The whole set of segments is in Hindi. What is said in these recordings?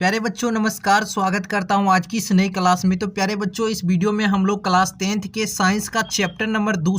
प्यारे बच्चों नमस्कार। स्वागत करता हूं आज की इस नई क्लास में। तो प्यारे बच्चों इस वीडियो में हम लोग क्लास 10th के साइंस का चैप्टर नंबर 2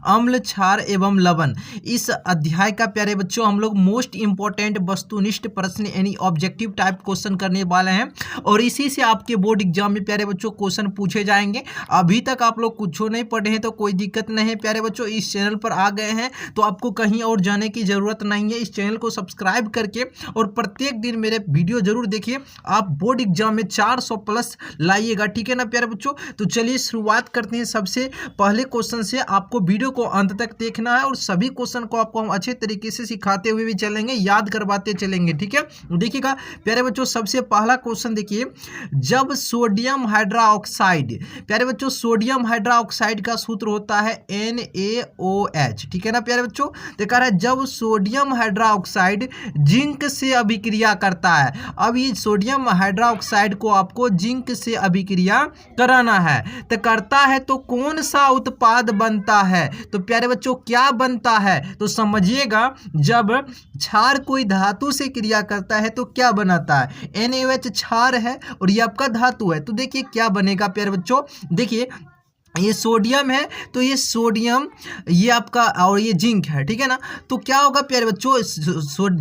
अम्ल क्षार एवं लवण, इस अध्याय का प्यारे बच्चों हम लोग मोस्ट इंपॉर्टेंट वस्तुनिष्ठ प्रश्न यानी ऑब्जेक्टिव टाइप क्वेश्चन करने वाले हैं और इसी से आपके बोर्ड एग्जाम में प्यारे बच्चों क्वेश्चन पूछे जाएंगे। अभी तक आप लोग कुछ नहीं पढ़े हैं तो कोई दिक्कत नहीं है प्यारे बच्चों। इस चैनल पर आ गए हैं तो आपको कहीं और जाने की जरूरत नहीं है। इस चैनल को सब्सक्राइब करके और प्रत्येक दिन मेरे वीडियो जरूर देखिए। आप बोर्ड एग्जाम में 400 प्लस लाइएगा, ठीक है ना प्यारे बच्चों। तो चलिए शुरुआत करते हैं सबसे पहले क्वेश्चन से। आपको वीडियो को अंत तक देखना है और सभी क्वेश्चन को आपको हम अच्छे तरीके से सिखाते हुए भी चलेंगे, याद करवाते चलेंगे, ठीक है। देखिएगा प्यारे बच्चों सबसे पहला क्वेश्चन देखिए, जब सोडियम हाइड्रोक्साइड, प्यारे बच्चों सोडियम हाइड्रोक्साइड का सूत्र होता है NaOH, ठीक है ना प्यारे बच्चों। देखा रहा है जब सोडियम हाइड्रोक्साइड जिंक से अभिक्रिया करता है, अब ये सोडियम हाइड्रोक्साइड को आपको जिंक से अभिक्रिया कराना है तो करता है तो कौन सा उत्पाद बनता है। तो प्यारे बच्चों क्या बनता है तो समझिएगा, जब क्षार कोई धातु से क्रिया करता है तो क्या बनाता है, NaOH क्षार है और ये आपका धातु है। तो देखिए क्या बनेगा प्यारे बच्चों, देखिए ये सोडियम है तो ये सोडियम, ये आपका और ये जिंक है, ठीक है ना। तो क्या होगा प्यारे बच्चों,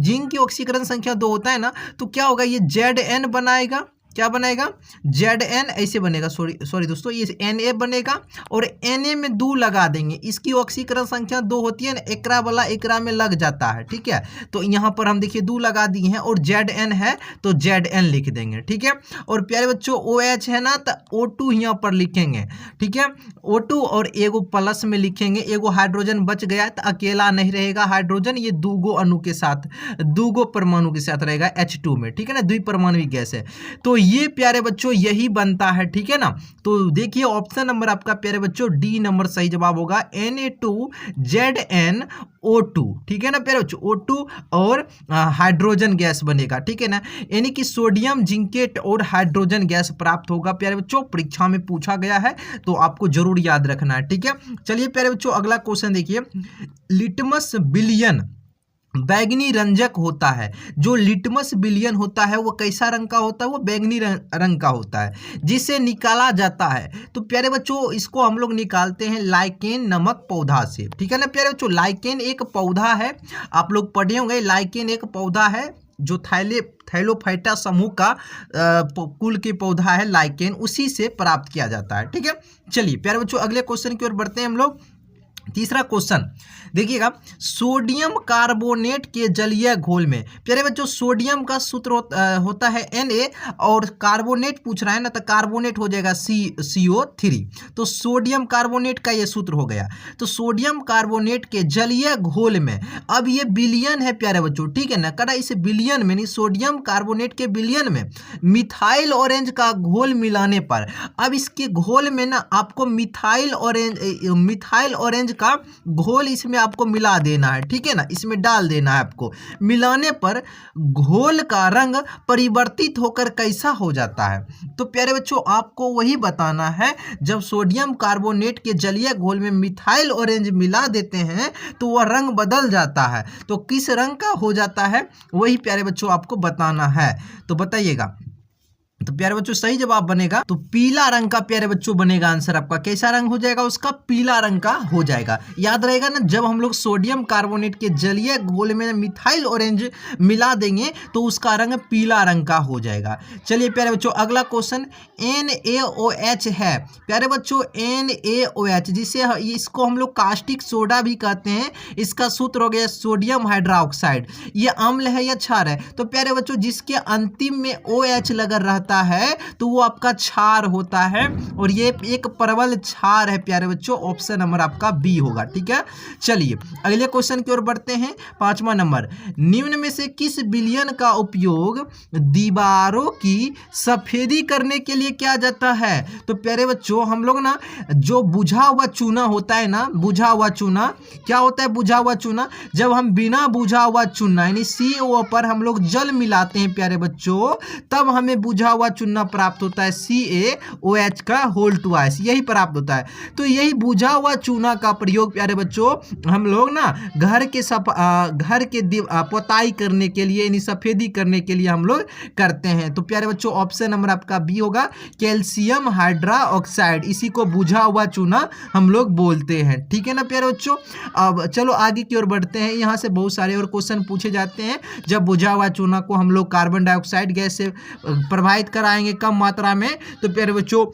जिंक की ऑक्सीकरण संख्या 2 होता है ना, तो क्या होगा ये Zn बनाएगा, क्या बनेगा Zn ऐसे बनेगा, सॉरी दोस्तों ये Na बनेगा और Na में 2 लगा देंगे, इसकी ऑक्सीकरण संख्या 2 होती है ना, एकरा वाला एकरा में लग जाता है, ठीक है। तो यहाँ पर हम देखिए 2 लगा दिए हैं और Zn है तो Zn लिख देंगे, ठीक है। और प्यारे बच्चों OH है ना तो O2 यहाँ पर लिखेंगे, ठीक है। O2 और एगो प्लस में लिखेंगे, एगो हाइड्रोजन बच गया तो अकेला नहीं रहेगा हाइड्रोजन, ये 2 अणु के साथ 2 परमाणु के साथ रहेगा H2 में, ठीक है ना, द्विपरमाणुक गैस है। तो ये प्यारे बच्चों यही बनता है, ठीक है ना। तो देखिए ऑप्शन नंबर आपका प्यारे बच्चों डी नंबर सही जवाब होगा, Na2ZnO2, ठीक है ना प्यारे बच्चों। O2 और हाइड्रोजन गैस बनेगा, ठीक है ना, यानी कि सोडियम जिंकेट और हाइड्रोजन गैस प्राप्त होगा प्यारे बच्चों। परीक्षा में पूछा गया है तो आपको जरूर याद रखना है, ठीक है। चलिए प्यारे बच्चों अगला क्वेश्चन देखिए, लिटमस विलयन बैगनी रंजक होता है। जो लिटमस विलयन होता है वो कैसा रंग का होता है, वो बैगनी रंग का होता है जिसे निकाला जाता है। तो प्यारे बच्चों इसको हम लोग निकालते हैं लाइकेन नामक पौधा से, ठीक है ना प्यारे बच्चों। लाइकेन एक पौधा है, आप लोग पढ़े होंगे, लाइकेन एक पौधा है जो थैलोफाइटा समूह का कुल के पौधा है लाइकेन, उसी से प्राप्त किया जाता है, ठीक है। चलिए प्यारे बच्चों अगले क्वेश्चन की ओर बढ़ते हैं हम लोग। तीसरा क्वेश्चन देखिएगा, सोडियम कार्बोनेट के जलीय घोल में, प्यारे बच्चों सोडियम का सूत्र होता है Na और कार्बोनेट पूछ रहा है ना तो कार्बोनेट हो जाएगा CO3। तो सोडियम कार्बोनेट का ये सूत्र हो गया। तो सोडियम कार्बोनेट के जलीय घोल में, अब ये विलयन है प्यारे बच्चों, ठीक है ना, करा इस विलयन में नहीं, सोडियम कार्बोनेट के विलयन में मिथाइल ऑरेंज का घोल मिलाने पर, अब इसके घोल में ना आपको मिथाइल ऑरेंज का घोल इसमें आपको मिला देना है, ठीक है ना, इसमें डाल देना है आपको। मिलाने पर घोल का रंग परिवर्तित होकर कैसा हो जाता है। तो प्यारे बच्चों आपको वही बताना है, जब सोडियम कार्बोनेट के जलीय घोल में मिथाइल ऑरेंज मिला देते हैं तो वह रंग बदल जाता है। तो किस रंग का हो जाता है वही प्यारे बच्चों आपको बताना है, तो बताइएगा। तो प्यारे बच्चों सही जवाब बनेगा तो पीला रंग का प्यारे बच्चों बनेगा आंसर आपका। कैसा रंग हो जाएगा उसका, पीला रंग का हो जाएगा। याद रहेगा ना, जब हम लोग सोडियम कार्बोनेट के जलीय घोल में मिथाइल ऑरेंज मिला देंगे तो उसका रंग पीला रंग का हो जाएगा। चलिए प्यारे बच्चों अगला क्वेश्चन, NaOH है प्यारे बच्चों, NaOH जिसे इसको हम लोग कास्टिक सोडा भी कहते हैं, इसका सूत्र हो गया सोडियम हाइड्रोक्साइड। ये अम्ल है या क्षार है, तो प्यारे बच्चों जिसके अंतिम में OH लगा रहता है तो वो आपका क्षार होता है और ये एक प्रबल क्षार है प्यारे बच्चों। ऑप्शन नंबर आपका बी होगा, ठीक है। चलिए अगले क्वेश्चन की ओर बढ़ते हैं। 5वां नंबर, निम्न में से किस विलयन का उपयोग दीवारों की सफेदी करने के लिए किया जाता है। तो प्यारे बच्चों हम लोग ना जो बुझा हुआ चूना होता है ना, बुझा हुआ चूना क्या होता है, बुझा हुआ चूना, जब हम बिना बुझा हुआ चूना यानी CO पर हम लोग जल मिलाते हैं प्यारे बच्चों, तब हमें बुझा हुआ हुआ चूना प्राप्त होता है CaOH का होल ट्वाइस, यही प्राप्त होता है। तो यही बुझा हुआ चूना का प्रयोग प्यारे बच्चों हम लोग ना घर के पोताई करने के लिए, यानी सफेदी करने के लिए हम लोग करते हैं। तो प्यारे बच्चों ऑप्शन नंबर आपका बी होगा, कैल्शियम हाइड्रोक्साइड, इसी को बुझा हुआ चूना हम लोग बोलते हैं। ठीक है ना प्यारे बच्चों। अब चलो आगे की ओर बढ़ते हैं। यहाँ से बहुत सारे और क्वेश्चन पूछे जाते हैं। जब बुझा हुआ चूना को हम लोग कार्बन डाइऑक्साइड गैस से प्रवाहित कराएंगे कम मात्रा में, तो प्यारे बच्चों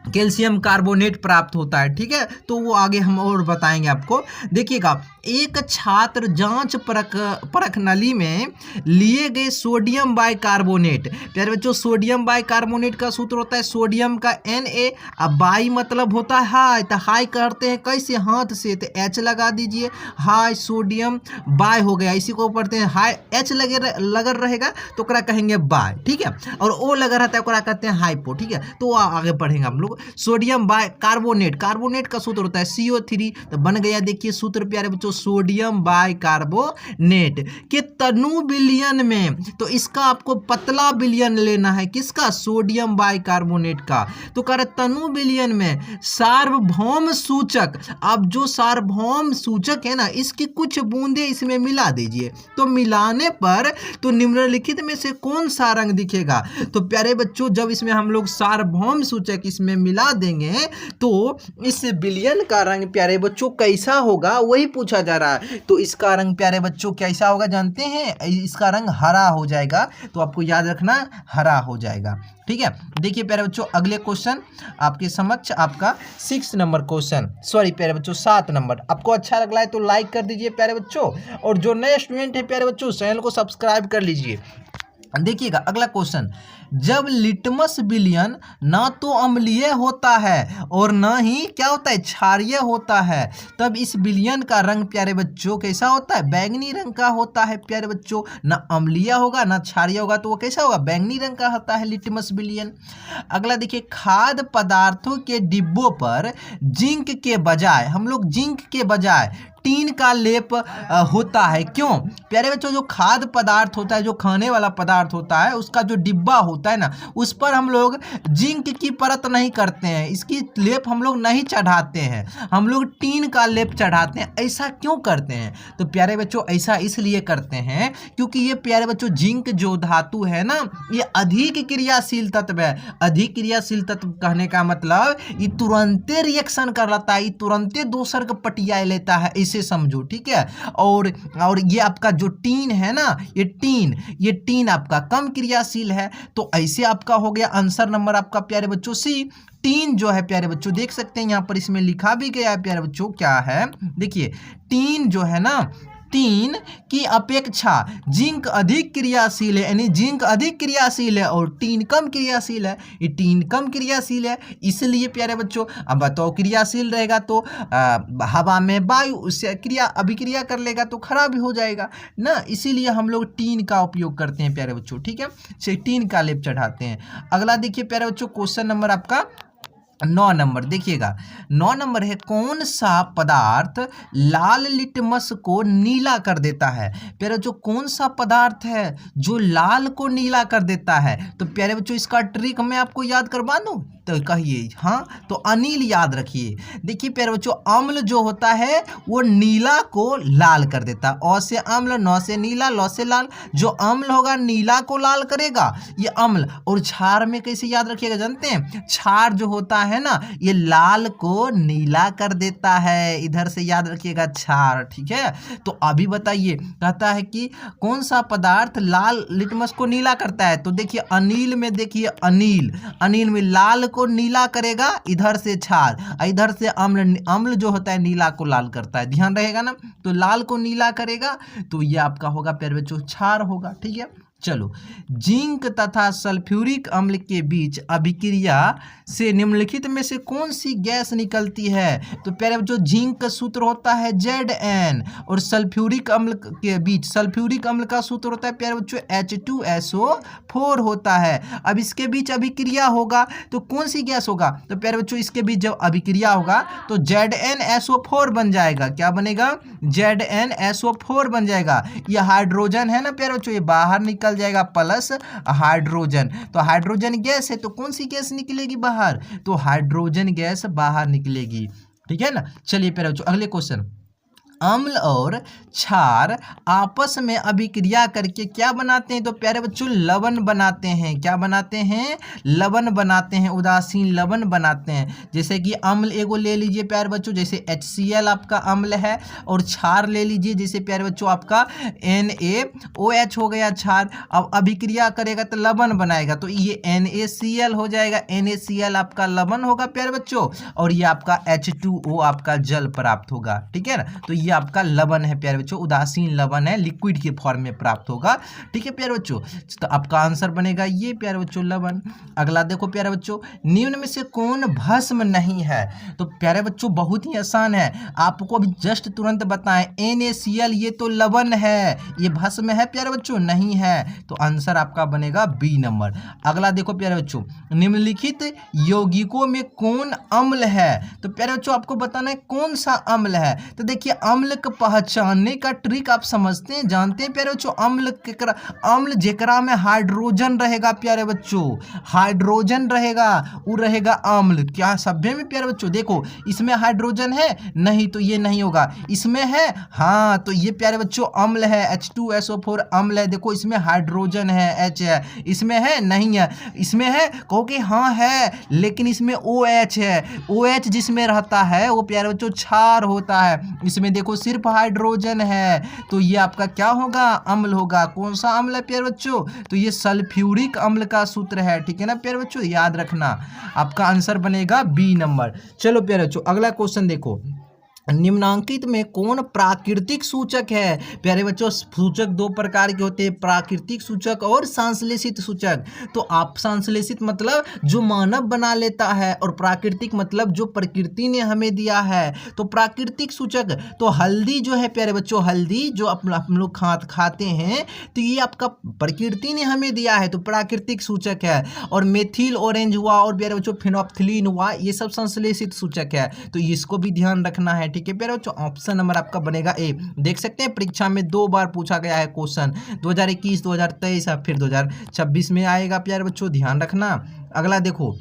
कैल्शियम कार्बोनेट प्राप्त होता है। ठीक है, तो वो आगे हम और बताएंगे आपको। देखिएगा, एक छात्र जांच परख नली में लिए गए सोडियम बाइकार्बोनेट, प्यारे बच्चों सोडियम बाइकार्बोनेट का सूत्र होता है सोडियम का Na, अब बाई मतलब होता है हाई, तो हाई करते हैं कैसे, हाथ से, तो H लगा दीजिए, हाई सोडियम बाय हो गया, इसी को पढ़ते हैं हाई, H लगर रहेगा तो ओकरा कहेंगे बाय। ठीक है, और O लगा रहता है ओकरा कहते हैं हाइपो। ठीक है, तो आगे पढ़ेंगे हम लोग। सोडियम बाइकार्बोनेट, कार्बोनेट का सूत्र होता है CO3, तो बन गया देखिए सूत्र प्यारे बच्चों सोडियम बाइकार्बोनेट के तनु विलयन में, तो इसका आपको पतला विलयन लेना है, किसका, सोडियम बाइकार्बोनेट का। तो कह रहे तनु विलयन में सार्वभौम सूचक, अब जो सार्वभौम सूचक है ना, इसकी कुछ बूंदे इसमें मिला दीजिए, तो मिलाने पर तो निम्नलिखित में से कौन सा रंग दिखेगा। तो प्यारे बच्चों जब इसमें हम लोग सार्वभौम सूचक इसमें मिला देंगे तो इस विलयन का रंग प्यारे बच्चों कैसा होगा, वही पूछा जा रहा है। तो इसका रंग प्यारे बच्चों कैसा होगा जानते हैं, इसका रंग हरा हो जाएगा, तो आपको याद रखना हरा हो जाएगा। ठीक है, देखिए प्यारे बच्चों अगले क्वेश्चन आपके समक्ष, आपका 6 नंबर क्वेश्चन, सॉरी प्यारे बच्चों 7 नंबर। आपको अच्छा लग रहा है तो लाइक कर दीजिए प्यारे बच्चों, और जो नए स्टूडेंट है प्यारे बच्चों चैनल को सब्सक्राइब कर लीजिए। देखिएगा अगला क्वेश्चन, जब लिटमस विलयन ना तो अम्लीय होता है और ना ही क्या होता है क्षारीय होता है, तब इस विलयन का रंग प्यारे बच्चों कैसा होता है, बैंगनी रंग का होता है प्यारे बच्चों। ना अम्लीय होगा ना क्षारीय होगा, तो वो कैसा होगा, बैंगनी रंग का होता है लिटमस विलयन। अगला देखिए, खाद्य पदार्थों के डिब्बों पर जिंक के बजाय, हम लोग जिंक के बजाय टीन का लेप होता है, क्यों प्यारे बच्चों, जो खाद्य पदार्थ होता है, जो खाने वाला पदार्थ होता है, उसका जो डिब्बा होता है ना, उस पर हम लोग जिंक की परत नहीं करते हैं, इसकी लेप हम लोग नहीं चढ़ाते हैं, हम लोग टीन का लेप चढ़ाते हैं। ऐसा क्यों करते हैं, तो प्यारे बच्चों ऐसा इसलिए करते हैं क्योंकि ये प्यारे बच्चों जिंक जो धातु है ना, ये अधिक क्रियाशील तत्व है। अधिक क्रियाशील तत्व कहने का मतलब ये तुरंते रिएक्शन कर लेता है, ये तुरंते दोसर का पटिया लेता है, इसे समझो। ठीक है, और ये आपका जो टीन है ना, ये टीन आपका कम क्रियाशील है, तो ऐसे आपका हो गया आंसर नंबर आपका प्यारे बच्चों सी। टीन जो है प्यारे बच्चों देख सकते हैं यहाँ पर इसमें लिखा भी गया है प्यारे बच्चों, क्या है देखिए, टीन जो है ना, टीन की अपेक्षा जिंक अधिक क्रियाशील है, यानी जिंक अधिक क्रियाशील है और टीन कम क्रियाशील है। ये टीन कम क्रियाशील है, इसलिए प्यारे बच्चों अब बताओ क्रियाशील रहेगा तो हवा में वायु उससे अभिक्रिया कर लेगा तो खराब भी हो जाएगा ना, इसीलिए हम लोग टीन का उपयोग करते हैं प्यारे बच्चों। ठीक है, टीन का लेप चढ़ाते हैं। अगला देखिए प्यारे बच्चों क्वेश्चन नंबर आपका 9 नंबर, देखिएगा 9 नंबर है, कौन सा पदार्थ लाल लिटमस को नीला कर देता है। प्यारे बच्चों कौन सा पदार्थ है जो लाल को नीला कर देता है, तो प्यारे बच्चों इसका ट्रिक मैं आपको याद करवा दूं, तो कहिए हाँ, तो अनिल याद रखिए। देखिए प्यारे बच्चों अम्ल जो होता है वो नीला को लाल कर देता है, अ से अम्ल, न से नीला, ल से लाल, जो अम्ल होगा नीला को लाल करेगा, ये अम्ल। और क्षार में कैसे याद रखिएगा जानते हैं, क्षार जो होता है ना ये लाल को नीला कर देता है, इधर से याद रखिएगा क्षार। ठीक है, तो अभी बताइए कहता है कि कौन सा पदार्थ लाल लिटमस को नीला करता है, तो देखिए अनिल में, देखिए अनिल में लाल को नीला करेगा, इधर से क्षार, इधर से अम्ल जो होता है नीला को लाल करता है, ध्यान रहेगा ना, तो लाल को नीला करेगा तो ये आपका होगा प्यारे बच्चों क्षार होगा। ठीक है, चलो, जिंक तथा सल्फ्यूरिक अम्ल के बीच अभिक्रिया से निम्नलिखित में से कौन सी गैस निकलती है, तो प्यारे बच्चों जिंक का सूत्र होता है Zn, और सल्फ्यूरिक अम्ल के बीच, सल्फ्यूरिक अम्ल का सूत्र होता है प्यारे बच्चों H2SO4 होता है। अब इसके बीच अभिक्रिया होगा तो कौन सी गैस होगा, तो प्यारे बच्चों इसके बीच जब अभिक्रिया होगा तो ZnSO4 बन जाएगा, क्या बनेगा, ZnSO4 बन जाएगा। यह हाइड्रोजन है ना प्यारे बच्चों, ये बाहर निकल निकल जाएगा प्लस हाइड्रोजन। तो हाइड्रोजन गैस है तो कौन सी गैस निकलेगी बाहर, तो हाइड्रोजन गैस बाहर निकलेगी। ठीक है ना। चलिए फिर अगले क्वेश्चन, अम्ल और क्षार आपस में अभिक्रिया करके क्या बनाते हैं, तो प्यारे बच्चों लवण बनाते हैं। क्या बनाते हैं, लवण बनाते हैं, उदासीन लवण बनाते हैं। जैसे कि अम्ल एगो ले लीजिए प्यारे बच्चों, जैसे HCl आपका अम्ल है, और क्षार ले लीजिए जैसे प्यारे बच्चों आपका NaOH हो गया क्षार। अब अभिक्रिया करेगा तो लवण बनाएगा, तो ये NaCl हो जाएगा, NaCl आपका लवण होगा प्यारे बच्चों, और ये आपका H2O आपका जल प्राप्त होगा। ठीक है ना। तो ये आपका लवण है प्यारे बच्चों, उदासीन लवण है, लिक्विड के फॉर्म में प्राप्त होगा। ठीक है प्यारे बच्चों, तो आपका आंसर बनेगा ये प्यारे बच्चों लवण। अगला देखो प्यारे बच्चों, निम्न में से कौन भस्म नहीं है, तो प्यारे बच्चों बहुत ही आसान है, आपको अभी जस्ट तुरंत बताएं, NaCl ये तो लवण है, ये भस्म है प्यारे बच्चों, नहीं है, तो आंसर आपका बनेगा बी नंबर। अगला देखो प्यारे बच्चों, निम्नलिखित यौगिकों में कौन अम्ल है, तो प्यारे बच्चों आपको बताना है कौन सा अम्ल है। तो देखिए अम्ल को पहचानने का ट्रिक आप समझते हैं, जानते हैं प्यारे बच्चों, अम्ल जेकरा में हाइड्रोजन रहेगा प्यारे बच्चों, हाइड्रोजन रहेगा, वो रहेगा अम्ल। क्या सभ्य में प्यारे बच्चों, देखो इसमें हाइड्रोजन है नहीं, तो ये नहीं होगा, इसमें है हाँ, तो ये प्यारे बच्चों अम्ल है, H2SO4 अम्ल है। देखो इसमें हाइड्रोजन है, H है, इसमें है नहीं है, इसमें है कहोगे हाँ है, लेकिन इसमें OH है, OH जिसमें रहता है वो प्यारे बच्चों क्षार होता है, इसमें देखो सिर्फ हाइड्रोजन है, तो ये आपका क्या होगा, अम्ल होगा। कौन सा अम्ल है प्यारे बच्चों, तो ये सल्फ्यूरिक अम्ल का सूत्र है। ठीक है ना प्यारे बच्चों, याद रखना, आपका आंसर बनेगा बी नंबर। चलो प्यारे बच्चों अगला क्वेश्चन देखो, निम्नांकित में कौन प्राकृतिक सूचक है, प्यारे बच्चों सूचक दो प्रकार के होते हैं, प्राकृतिक सूचक और संश्लेषित सूचक। तो आप संश्लेषित मतलब जो मानव बना लेता है, और प्राकृतिक मतलब जो प्रकृति ने हमें दिया है। तो प्राकृतिक सूचक, तो हल्दी जो है प्यारे बच्चों, हल्दी जो हम लोग खाते हैं, तो ये आपका प्रकृति ने हमें दिया है, तो प्राकृतिक सूचक है। और मेथिल ऑरेंज हुआ, और प्यारे बच्चों फिनोप्थिलीन हुआ, ये सब संश्लेषित सूचक है, तो इसको भी ध्यान रखना है। ठीक है प्यारे बच्चों, ऑप्शन नंबर आपका बनेगा ए। देख सकते हैं परीक्षा में 2 बार पूछा गया है क्वेश्चन, 2021, 2023 और फिर 2026 में आएगा प्यारे बच्चों, ध्यान रखना। अगला देखो,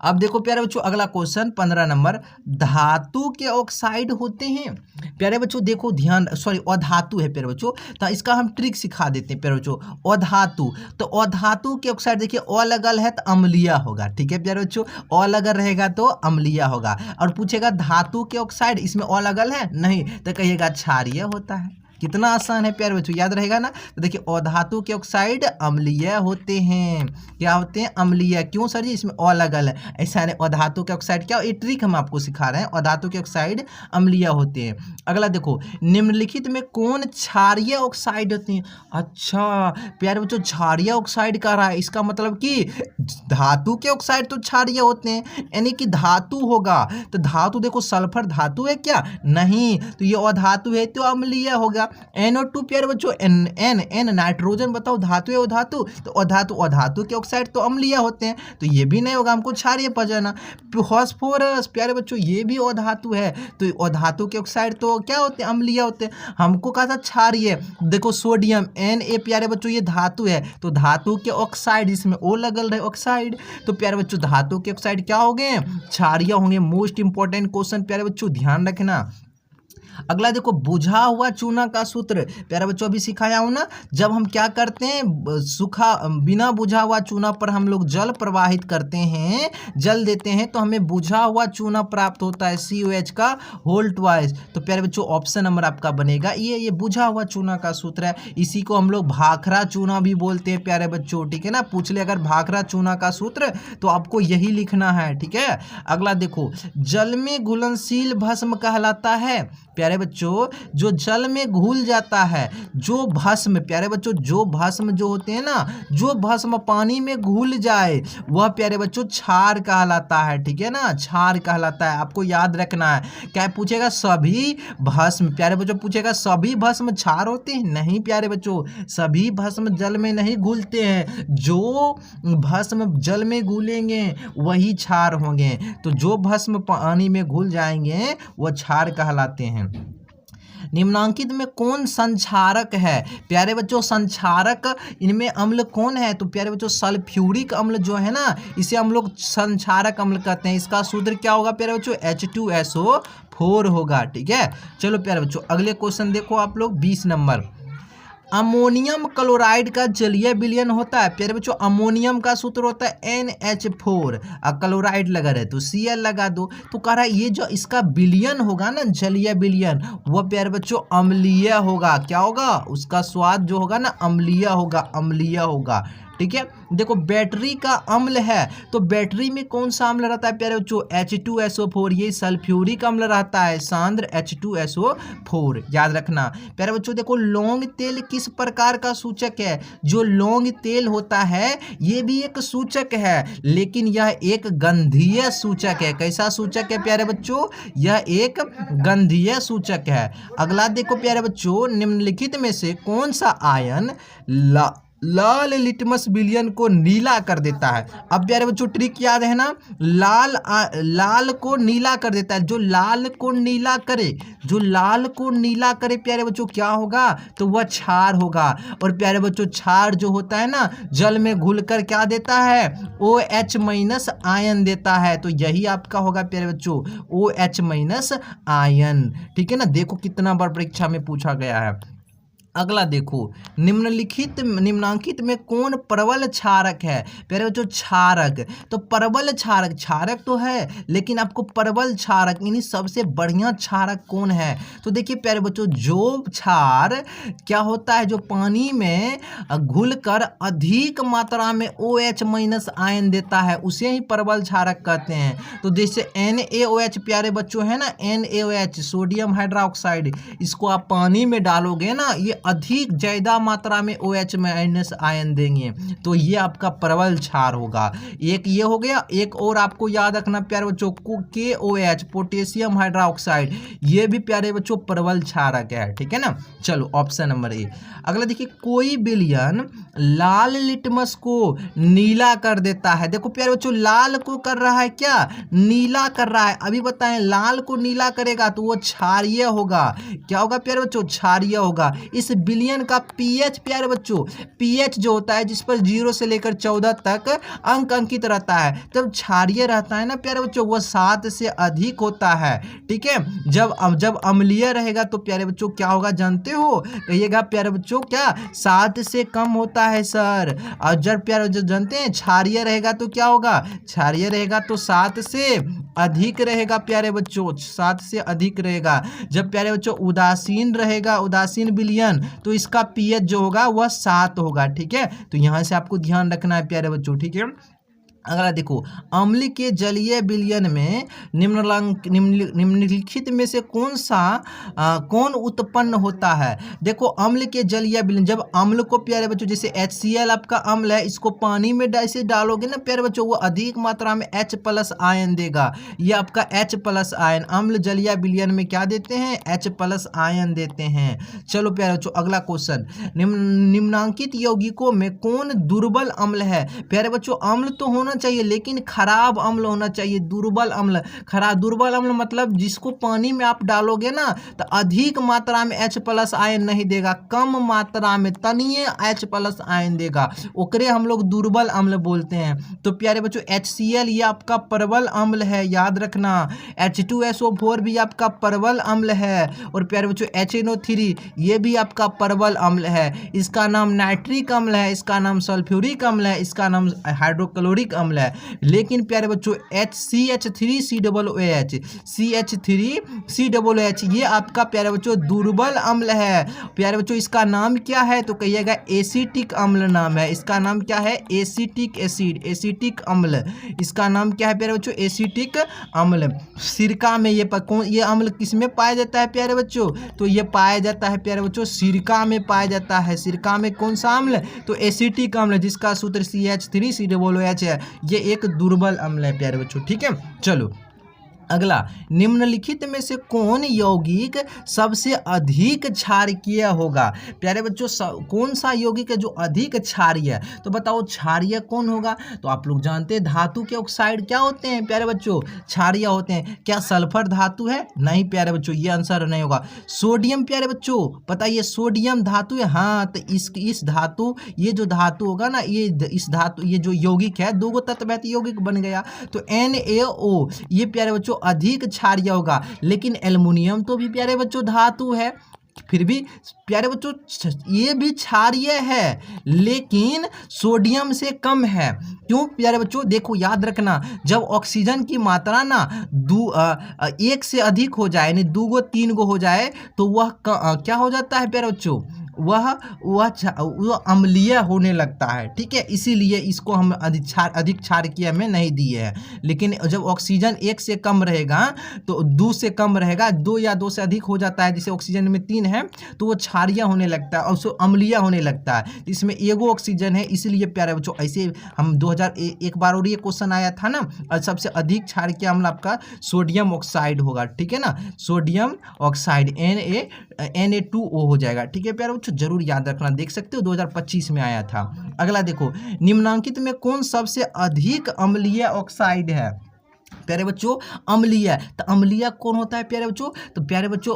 अब देखो प्यारे बच्चों अगला क्वेश्चन 15 नंबर, धातु के ऑक्साइड होते हैं प्यारे बच्चों, देखो ध्यान, सॉरी अधातु है प्यारे बच्चों, तो इसका हम ट्रिक सिखा देते हैं प्यारे बच्चों। अधातु, तो अधातु के ऑक्साइड देखिए अ लगल है तो अम्लीय होगा। ठीक है प्यारे बच्चों, अ लगल रहेगा तो अम्लीय होगा। और पूछेगा धातु के ऑक्साइड, इसमें अ लगल है नहीं, तो कहिएगा क्षारीय होता है। कितना आसान है प्यारे बच्चों, याद रहेगा ना। तो देखिए अधातु के ऑक्साइड अम्लीय होते हैं। क्या होते हैं, अम्लीय। क्यों सर जी, इसमें अ लगल है, ऐसा नहीं, अधातु के ऑक्साइड क्या, ये ट्रिक हम आपको सिखा रहे हैं, अधातु के ऑक्साइड अम्लीय होते हैं। अगला देखो, निम्नलिखित में कौन क्षारीय ऑक्साइड होते हैं। अच्छा प्यारे बच्चों, क्षारीय ऑक्साइड कह रहा है, इसका मतलब कि धातु के ऑक्साइड तो क्षारीय होते हैं, यानी कि धातु होगा। तो धातु देखो सल्फर धातु है क्या, नहीं, तो ये अधातु है तो अम्लीय होगा। NO2 प्यारे बच्चों, N नाइट्रोजन, बताओ धातु है अधातु, तो अधातु के ऑक्साइड तो अम्लीय होते हैं, तो ये भी नहीं होगा, हमको क्षारीय पर जाना। फास्फोरस प्यारे बच्चों, ये भी अधातु है, तो अधातु के ऑक्साइड तो क्या होते हैं, अम्लीय होते हैं, हमको कहा था क्षारीय। देखो सोडियम Na प्यारे बच्चों, ये धातु है, तो धातु के ऑक्साइड, इसमें ओ लगल रहे ऑक्साइड, तो प्यारे बच्चों धातु के ऑक्साइड क्या हो गए, क्षारीय होंगे। मोस्ट इंपॉर्टेंट क्वेश्चन प्यारे बच्चों, ध्यान रखना। अगला देखो, बुझा हुआ चूना का सूत्र, प्यारे बच्चों अभी सिखाया हूं ना, जब हम क्या करते हैं, सूखा बिना बुझा हुआ चूना पर हम लोग जल प्रवाहित करते हैं, जल देते हैं, तो हमें बुझा हुआ चूना प्राप्त होता है, COH का होल ट्वाइस। तो प्यारे बच्चों ऑप्शन नंबर आपका बनेगा ये बुझा हुआ चूना का सूत्र है, इसी को हम लोग भाखरा चूना भी बोलते हैं प्यारे बच्चों। ठीक है ना, पूछ ले अगर भाखरा चूना का सूत्र, तो आपको यही लिखना है। ठीक है, अगला देखो, जल में घुलनशील भस्म कहलाता है प्यारे बच्चों, जो जल में घुल जाता है, जो भस्म प्यारे बच्चों, जो भस्म जो होते हैं ना, जो भस्म पानी में घुल जाए, वह प्यारे बच्चों क्षार कहलाता है। ठीक है ना, क्षार कहलाता है, आपको याद रखना है। क्या पूछेगा, सभी भस्म प्यारे बच्चों, पूछेगा सभी भस्म क्षार होते हैं, नहीं प्यारे बच्चों, सभी भस्म जल में नहीं घुलते हैं, जो भस्म जल में घुलेंगे वही क्षार होंगे, तो जो भस्म पानी में घुल जाएंगे वह क्षार कहलाते हैं। निम्नांकित में कौन संक्षारक है? प्यारे बच्चों संक्षारक इनमें अम्ल कौन है? तो प्यारे बच्चों सल्फ्यूरिक अम्ल जो है ना, इसे हम लोग संक्षारक अम्ल कहते हैं। इसका सूत्र क्या होगा प्यारे बच्चों? H2SO4 होगा। ठीक है, चलो प्यारे बच्चों अगले क्वेश्चन देखो आप लोग 20 नंबर। अमोनियम क्लोराइड का जलीय विलयन होता है। प्यारे बच्चों अमोनियम का सूत्र होता है NH4, क्लोराइड लगा रहे तो Cl लगा दो। तो कह रहा है ये जो इसका विलयन होगा ना, जलीय विलयन, वह प्यारे बच्चों अम्लीय होगा। क्या होगा? उसका स्वाद जो होगा ना अम्लीय होगा, अम्लीय होगा। ठीक है, देखो बैटरी का अम्ल है तो बैटरी में कौन सा अम्ल रहता है प्यारे बच्चों? H2SO4, ये सल्फ्यूरिक अम्ल रहता है, सांद्र H2SO4, याद रखना। प्यारे बच्चों देखो लौंग तेल किस प्रकार का सूचक है? जो लौंग तेल होता है ये भी एक सूचक है, लेकिन यह एक गंधीय सूचक है। कैसा सूचक है प्यारे बच्चों? यह एक गंधीय सूचक है। अगला देखो प्यारे बच्चों, निम्नलिखित में से कौन सा आयन लाल लिटमस विलयन को नीला कर देता है? अब प्यारे बच्चों ट्रिक याद है ना, लाल को नीला कर देता है। जो लाल को नीला करे, जो लाल को नीला करे प्यारे बच्चों क्या होगा? तो वह क्षार होगा। और प्यारे बच्चों क्षार जो होता है ना, जल में घुलकर क्या देता है? OH- आयन देता है। तो यही आपका होगा प्यारे बच्चों OH- आयन। ठीक है ना, देखो कितना बार परीक्षा में पूछा गया है। अगला देखो, निम्नांकित में कौन प्रबल क्षारक है? प्यारे बच्चों क्षारक, तो प्रबल क्षारक, क्षारक तो है लेकिन आपको प्रबल क्षारक यानी सबसे बढ़िया क्षारक कौन है? तो देखिए प्यारे बच्चों जो क्षार क्या होता है, जो पानी में घुलकर अधिक मात्रा में OH- आयन देता है उसे ही प्रबल क्षारक कहते हैं। तो जैसे NaOH प्यारे बच्चों है ना, NaOH सोडियम हाइड्रोक्साइड, इसको आप पानी में डालोगे ना, ये अधिक ज्यादा मात्रा में OH- आयन देंगे, तो ये आपका प्रबल क्षार होगा। एक ये हो गया, एक और आपको याद रखना प्यारे बच्चों KOH पोटेशियम हाइड्रोक्साइड, ये भी प्यारे बच्चों प्रबल क्षारक है। ठीक है ना, चलो ऑप्शन नंबर ए। अगला देखिए, कोई विलयन लाल लिटमस को नीला कर देता है। देखो प्यारे बच्चों लाल को कर रहा है क्या? नीला कर रहा है। अभी बताएं लाल को नीला करेगा तो वो क्षारीय होगा। क्या होगा प्यारे बच्चों? क्षारीय होगा। इस विलयन का पीएच प्यारे बच्चों, पीएच जो होता है जिस पर 0 से लेकर 14 तक अंक अंकित रहता है, तब क्षारीय रहता है ना प्यारे बच्चों, वह 7 से अधिक होता है। ठीक है, जब अम्लीय रहेगा तो प्यारे बच्चों क्या होगा जानते हो? कहिएगा प्यारे बच्चों क्या 7 से कम होता है सर। और जब प्यारे बच्चों जानते हैं क्षारीय रहेगा तो क्या होगा? क्षारीय रहेगा तो 7 से अधिक रहेगा प्यारे बच्चों, 7 से अधिक रहेगा। जब प्यारे बच्चों उदासीन रहेगा, उदासीन विलयन, तो इसका पीएच जो होगा वह 7 होगा। ठीक है, तो यहाँ से आपको ध्यान रखना है प्यारे बच्चों। ठीक है, अगला देखो, अम्ल के जलीय विलयन में निम्नलिखित में से कौन उत्पन्न होता है? देखो अम्ल के जलीय विलयन, जब अम्ल को प्यारे बच्चों जैसे HCl आपका अम्ल है, इसको पानी में ऐसे डालोगे ना प्यारे बच्चों, वो अधिक मात्रा में H+ आयन देगा। ये आपका H+ आयन, अम्ल जलीय विलयन में क्या देते हैं? H+ आयन देते हैं। चलो प्यारे बच्चों अगला क्वेश्चन, निम्नांकित यौगिकों में कौन दुर्बल अम्ल है? प्यारे बच्चों अम्ल तो होना चाहिए लेकिन खराब अम्ल होना चाहिए, दुर्बल अम्ल। दुर्बल अम्ल मतलब जिसको पानी में आप डालोगे ना तो अधिक मात्रा में H+ आयन नहीं देगा, कम मात्रा में तनीय H+ आयन देगा, ओकरे हम लोग दुर्बल अम्ल बोलते हैं। तो प्यारे बच्चों HCl ये आपका प्रबल अम्ल है, याद रखना। H2SO4 भी आपका प्रबल अम्ल है। और प्यारे बच्चों HNO3 ये भी आपका प्रबल अम्ल है। इसका नाम नाइट्रिक अम्ल है, इसका नाम सल्फ्यूरिक अम्ल है, इसका नाम हाइड्रोक्लोरिक अम्ल है। लेकिन प्यारे बच्चों CH3COOH, CH3COOH ये आपका प्यारे बच्चों दुर्बल अम्ल है। प्यारे बच्चों इसका नाम क्या है? तो कहिएगा एसिटिक अम्ल नाम है। इसका नाम क्या है? एसिटिक एसिड, एसिटिक अम्ल। इसका नाम क्या है प्यारे बच्चों? एसिटिक अम्ल। सिरका में ये अम्ल किस में पाया जाता है प्यारे बच्चों? तो ये पाया जाता है प्यारे बच्चों सिरका में पाया जाता है। सिरका में कौन सा अम्ल? तो एसिटिक अम्ल, जिसका सूत्र CH3COOH है। ये एक दुर्बल अम्ल है प्यारे बच्चों। ठीक है, चलो अगला, निम्नलिखित में से कौन यौगिक सबसे अधिक क्षारीय होगा? प्यारे बच्चों, कौन सा यौगिक है जो अधिक क्षारीय है? तो बताओ क्षारीय कौन होगा? तो आप लोग जानते हैं धातु के ऑक्साइड क्या होते हैं प्यारे बच्चों? क्षारीय होते हैं। क्या सल्फर धातु है? नहीं प्यारे बच्चों, ये आंसर नहीं होगा। सोडियम प्यारे बच्चों, बताइए सोडियम धातु है? हाँ, तो इस धातु, ये जो धातु होगा ना, इस धातु, ये जो यौगिक है, दो तत्व यौगिक बन गया, तो NaO, ये प्यारे बच्चों अधिक क्षारीय होगा। लेकिन एल्युमिनियम तो भी प्यारे बच्चों धातु है, फिर भी प्यारे बच्चों ये भी क्षारीय है, लेकिन सोडियम से कम है। क्यों प्यारे बच्चों? देखो याद रखना, जब ऑक्सीजन की मात्रा ना एक से अधिक हो जाए, यानी 2 गो 3 गो हो जाए, तो वह क्या हो जाता है प्यारे बच्चों? वह अम्लीय होने लगता है। ठीक है, इसीलिए इसको हम अधिक क्षारीय में नहीं दिए हैं। लेकिन जब ऑक्सीजन 1 से कम रहेगा, तो 2 से कम रहेगा, 2 या 2 से अधिक हो जाता है, जैसे ऑक्सीजन में 3 है, तो वो क्षारीय होने लगता है और उसको अम्लीय होने लगता है। इसमें एगो ऑक्सीजन है, इसलिए प्यारे बच्चों ऐसे हम 2001 बार और ये क्वेश्चन आया था ना, और सबसे अधिक क्षारीय अम्ल आपका सोडियम ऑक्साइड होगा। ठीक है ना, सोडियम ऑक्साइड Na2O हो जाएगा। ठीक है प्यारे बच्चों, जरूर याद रखना, देख सकते हो 2025 में आया था। अगला देखो, निम्नांकित में कौन सबसे अधिक अम्लीय ऑक्साइड है? प्यारे बच्चों अम्लीय, तो अम्लीय कौन होता है प्यारे बच्चों? तो प्यारे बच्चों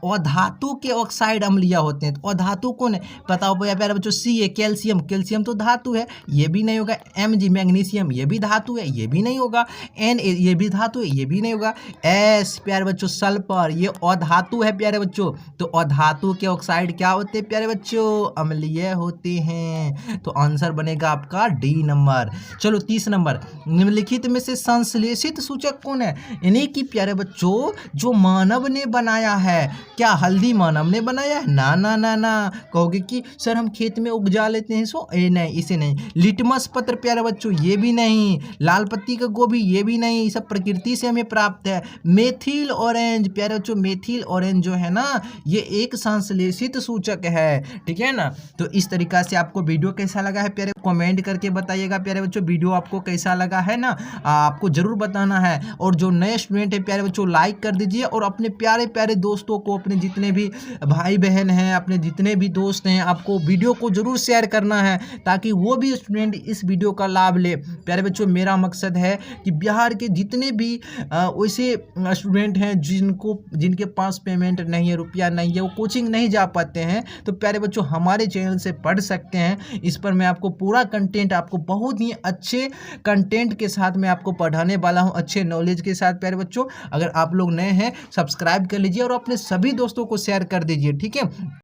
अधातु के ऑक्साइड अम्लीय होते हैं। तो अधातु कौन है बताओ प्यारे बच्चों? Ca कैल्शियम, कैल्शियम तो धातु है, ये भी नहीं होगा। Mg मैग्नीशियम, ये भी धातु है, ये भी नहीं होगा। Na, ये भी धातु है, ये भी नहीं होगा। S प्यारे बच्चों सल्फर, ये अधातु है प्यारे बच्चों। तो अधातु के ऑक्साइड क्या होते हैं प्यारे बच्चों? अम्लीय होते हैं। तो आंसर बनेगा आपका D नंबर। चलो 30 नंबर, निम्नलिखित में से संश्लेषित सूचक कौन है? यानी कि प्यारे बच्चों जो मानव ने बनाया है, क्या हल्दी मानव ने बनाया है? ना ना ना ना, कहोगे कि सर हम खेत में उपजा लेते हैं, सो नहीं, इसे नहीं। लिटमस पत्र प्यारे बच्चों, ये भी नहीं। लाल पत्ती का गोभी, ये भी नहीं। ये सब प्रकृति से हमें प्राप्त है। मेथिल ऑरेंज प्यारे बच्चों, मेथिल ऑरेंज जो है ना, ये एक संश्लेषित सूचक है। ठीक है ना, तो इस तरीका से आपको वीडियो कैसा लगा है प्यारे, कमेंट करके बताइएगा प्यारे बच्चों, वीडियो आपको कैसा लगा है ना, आपको जरूर बताना है। और जो नए स्टूडेंट है प्यारे बच्चों, लाइक कर दीजिए और अपने प्यारे प्यारे दोस्तों को, अपने जितने भी भाई बहन हैं, अपने जितने भी दोस्त हैं, आपको वीडियो को जरूर शेयर करना है, ताकि वो भी स्टूडेंट इस वीडियो का लाभ ले। प्यारे बच्चों मेरा मकसद है कि बिहार के जितने भी वैसे स्टूडेंट हैं जिनके पास पेमेंट नहीं है, रुपया नहीं है, वो कोचिंग नहीं जा पाते हैं, तो प्यारे बच्चों हमारे चैनल से पढ़ सकते हैं। इस पर मैं आपको पूरा कंटेंट, आपको बहुत ही अच्छे कंटेंट के साथ मैं आपको पढ़ाने वाला हूं, अच्छे नॉलेज के साथ। प्यारे बच्चों अगर आप लोग नए हैं, सब्सक्राइब कर लीजिए और अपने सभी दोस्तों को शेयर कर दीजिए। ठीक है।